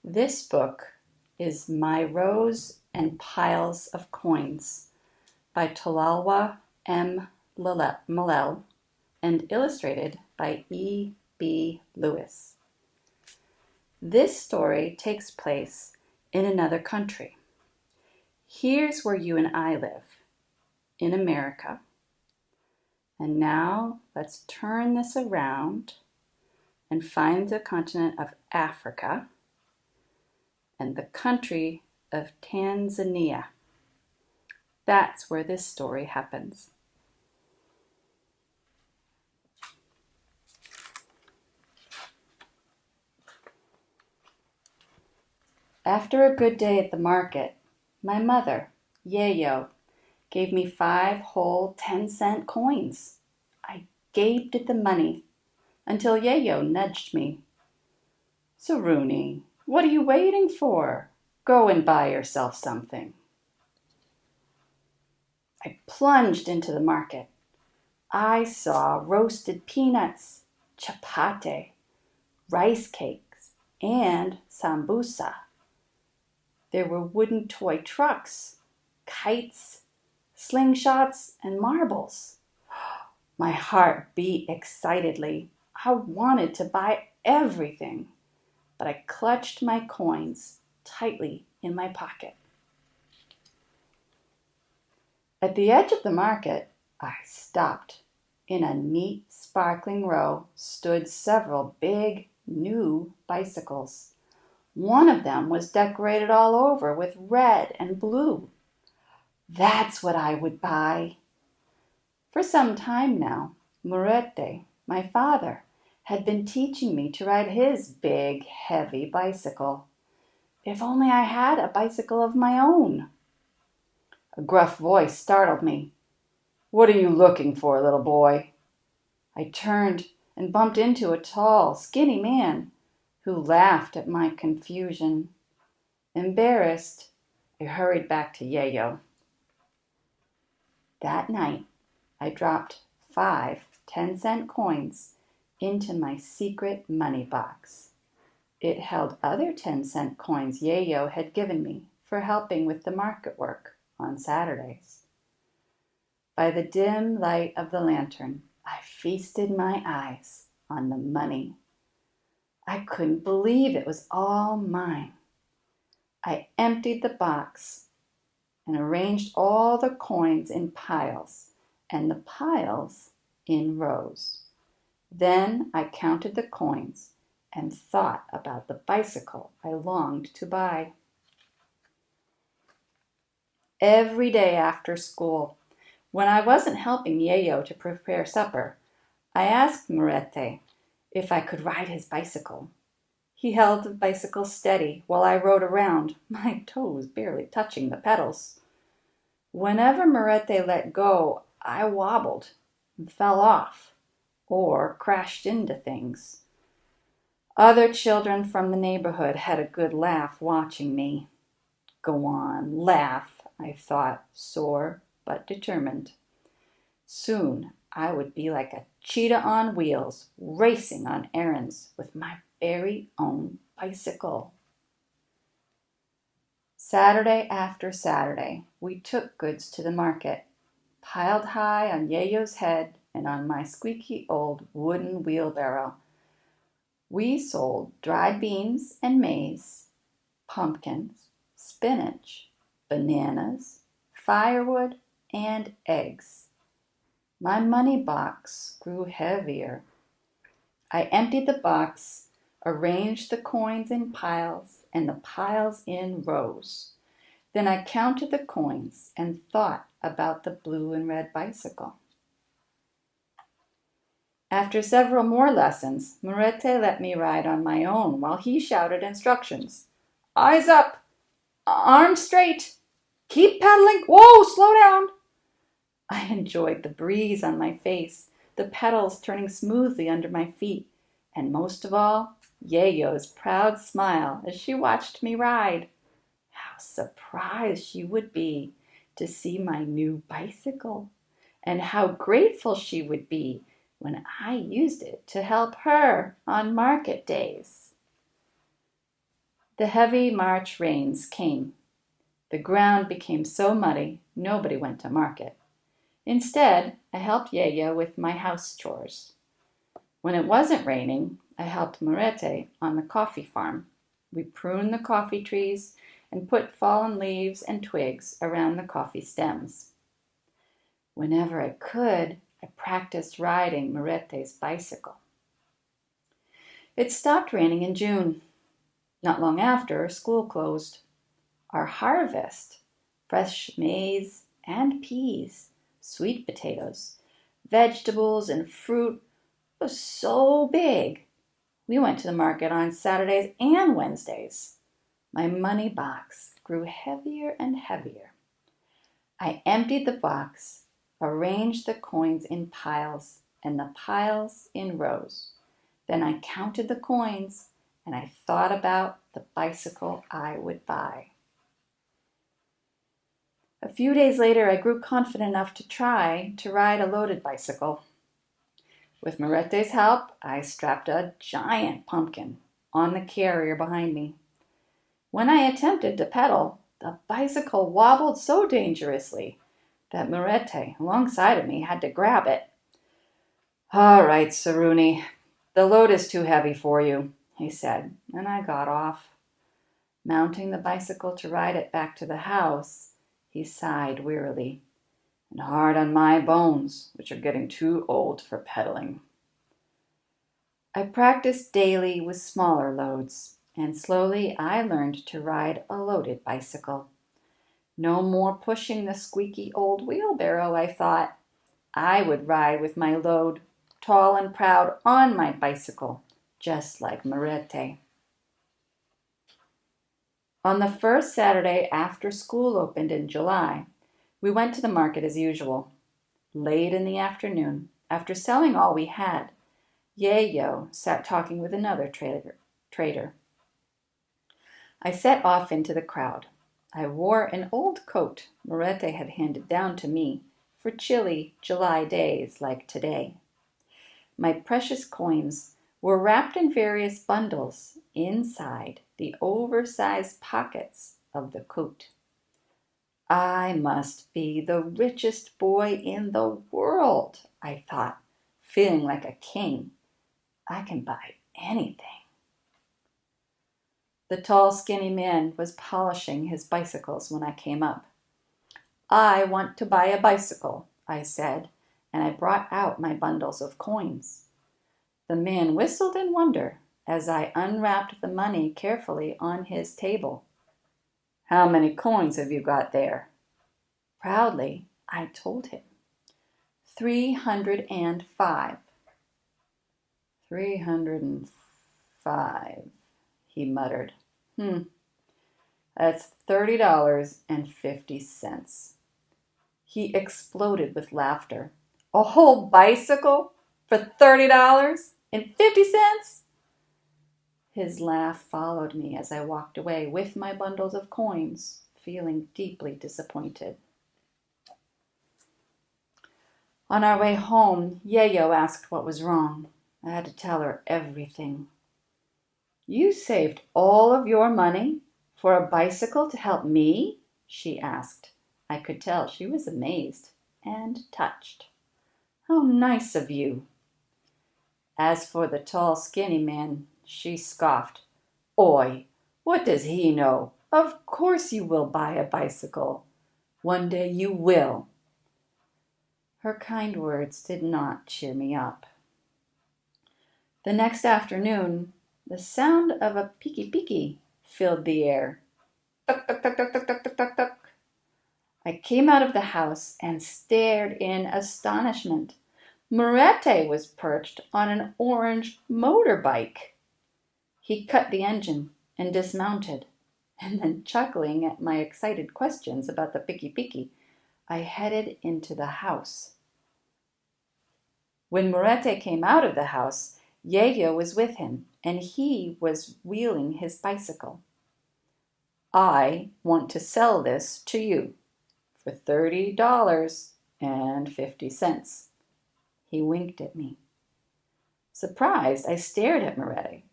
This book is My Rows and Piles of Coins by Talalwa M. Malel and illustrated by E. B. Lewis. This story takes place in another country. Here's where you and I live, in America. And now let's turn this around and find the continent of Africa and the country of Tanzania. That's where this story happens. After a good day at the market, my mother, Yayo, gave me 5 whole 10-cent coins. I gaped at the money until Yayo nudged me. "Saruni, what are you waiting for? Go and buy yourself something." I plunged into the market. I saw roasted peanuts, chapati, rice cakes, and sambusa. There were wooden toy trucks, kites, slingshots, and marbles. My heart beat excitedly. I wanted to buy everything, but I clutched my coins tightly in my pocket. At the edge of the market, I stopped. In a neat, sparkling row stood several big, new bicycles. One of them was decorated all over with red and blue. That's what I would buy. For some time now, Murete, my father, had been teaching me to ride his big, heavy bicycle. If only I had a bicycle of my own. A gruff voice startled me. "What are you looking for, little boy?" I turned and bumped into a tall, skinny man who laughed at my confusion. Embarrassed, I hurried back to Yayo. That night, I dropped 5 10-cent coins into my secret money box. It held other 10-cent coins Yayo had given me for helping with the market work on Saturdays. By the dim light of the lantern, I feasted my eyes on the money. I couldn't believe it was all mine. I emptied the box and arranged all the coins in piles and the piles in rows. Then I counted the coins and thought about the bicycle I longed to buy. Every day after school, when I wasn't helping Yayo to prepare supper, I asked Murete if I could ride his bicycle. He held the bicycle steady while I rode around, my toes barely touching the pedals. Whenever Murete let go, I wobbled and fell off or crashed into things. Other children from the neighborhood had a good laugh watching me. Go on, laugh, I thought, sore but determined. Soon I would be like a cheetah on wheels, racing on errands with my very own bicycle. Saturday after Saturday, we took goods to the market, piled high on Yayo's head and on my squeaky old wooden wheelbarrow. We sold dried beans and maize, pumpkins, spinach, bananas, firewood, and eggs. My money box grew heavier. I emptied the box, arranged the coins in piles and the piles in rows. Then I counted the coins and thought about the blue and red bicycle. After several more lessons, Murete let me ride on my own while he shouted instructions. "Eyes up! Arms straight! Keep pedaling! Whoa, slow down!" I enjoyed the breeze on my face, the pedals turning smoothly under my feet, and most of all, Yayo's proud smile as she watched me ride. How surprised she would be to see my new bicycle, and how grateful she would be when I used it to help her on market days. The heavy March rains came. The ground became so muddy, nobody went to market. Instead, I helped Yaya with my house chores. When it wasn't raining, I helped Moretti on the coffee farm. We pruned the coffee trees and put fallen leaves and twigs around the coffee stems. Whenever I could, I practiced riding Moretti's bicycle. It stopped raining in June. Not long after, school closed. Our harvest, fresh maize and peas, sweet potatoes, vegetables, and fruit was so big. We went to the market on Saturdays and Wednesdays. My money box grew heavier and heavier. I emptied the box, arranged the coins in piles and the piles in rows. Then I counted the coins and I thought about the bicycle I would buy. A few days later, I grew confident enough to try to ride a loaded bicycle. With Moretti's help, I strapped a giant pumpkin on the carrier behind me. When I attempted to pedal, the bicycle wobbled so dangerously that Moretti, alongside of me, had to grab it. "All right, Saruni, the load is too heavy for you," he said, and I got off. Mounting the bicycle to ride it back to the house, he sighed wearily. "And hard on my bones, which are getting too old for pedaling." I practiced daily with smaller loads, and slowly I learned to ride a loaded bicycle. No more pushing the squeaky old wheelbarrow, I thought. I would ride with my load, tall and proud, on my bicycle, just like Moretti. On the first Saturday after school opened in July, we went to the market as usual. Late in the afternoon, after selling all we had, Yayo sat talking with another trader. I set off into the crowd. I wore an old coat Moretti had handed down to me for chilly July days like today. My precious coins were wrapped in various bundles inside the oversized pockets of the coat. I must be the richest boy in the world, I thought, feeling like a king. I can buy anything. The tall, skinny man was polishing his bicycles when I came up. "I want to buy a bicycle," I said, and I brought out my bundles of coins. The man whistled in wonder as I unwrapped the money carefully on his table. "How many coins have you got there?" Proudly, I told him. 305. 305, he muttered. That's $30.50. He exploded with laughter. "A whole bicycle for $30.50? His laugh followed me as I walked away with my bundles of coins, feeling deeply disappointed. On our way home, Yayo asked what was wrong. I had to tell her everything. "You saved all of your money for a bicycle to help me?" she asked. I could tell she was amazed and touched. "How nice of you." As for the tall, skinny man, she scoffed. "Oi, what does he know? Of course you will buy a bicycle. One day you will." Her kind words did not cheer me up. The next afternoon, the sound of a piki-piki filled the air. Tuk, tuk, tuk, tuk, tuk, tuk, tuk, tuk, tuk. I came out of the house and stared in astonishment. Moretti was perched on an orange motorbike. He cut the engine and dismounted, and then, chuckling at my excited questions about the piki-piki, I headed into the house. When Moretti came out of the house, Yayo was with him, and he was wheeling his bicycle. "I want to sell this to you for $30.50. He winked at me. Surprised, I stared at Moretti.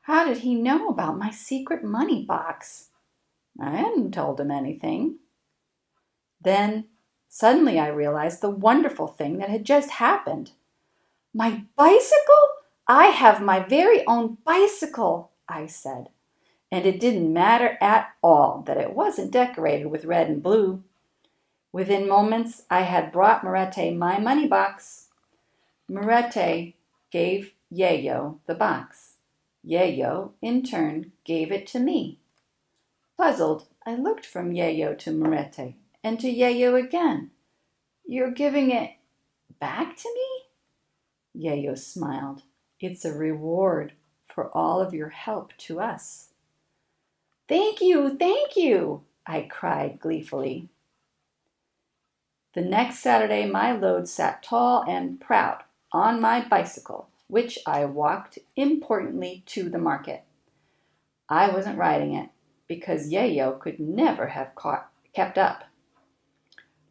How did he know about my secret money box? I hadn't told him anything. Then suddenly I realized the wonderful thing that had just happened. My bicycle? I have my very own bicycle, I said. And it didn't matter at all that it wasn't decorated with red and blue. Within moments, I had brought Moretti my money box. Moretti gave Yayo the box. Yayo, in turn, gave it to me. Puzzled, I looked from Yayo to Moretti, and to Yayo again. You're giving it back to me? Yayo smiled. It's a reward for all of your help to us. Thank you, I cried gleefully. The next Saturday, my load sat tall and proud on my bicycle, which I walked importantly to the market. I wasn't riding it because Yayo could never have kept up.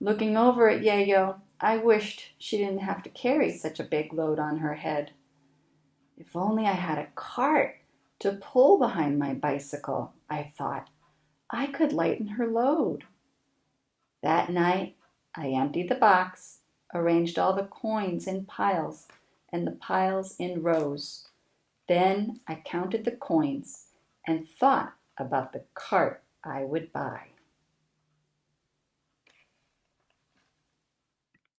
Looking over at Yayo, I wished she didn't have to carry such a big load on her head. If only I had a cart to pull behind my bicycle, I thought. I could lighten her load. That night, I emptied the box, arranged all the coins in piles and the piles in rows. Then I counted the coins and thought about the cart I would buy.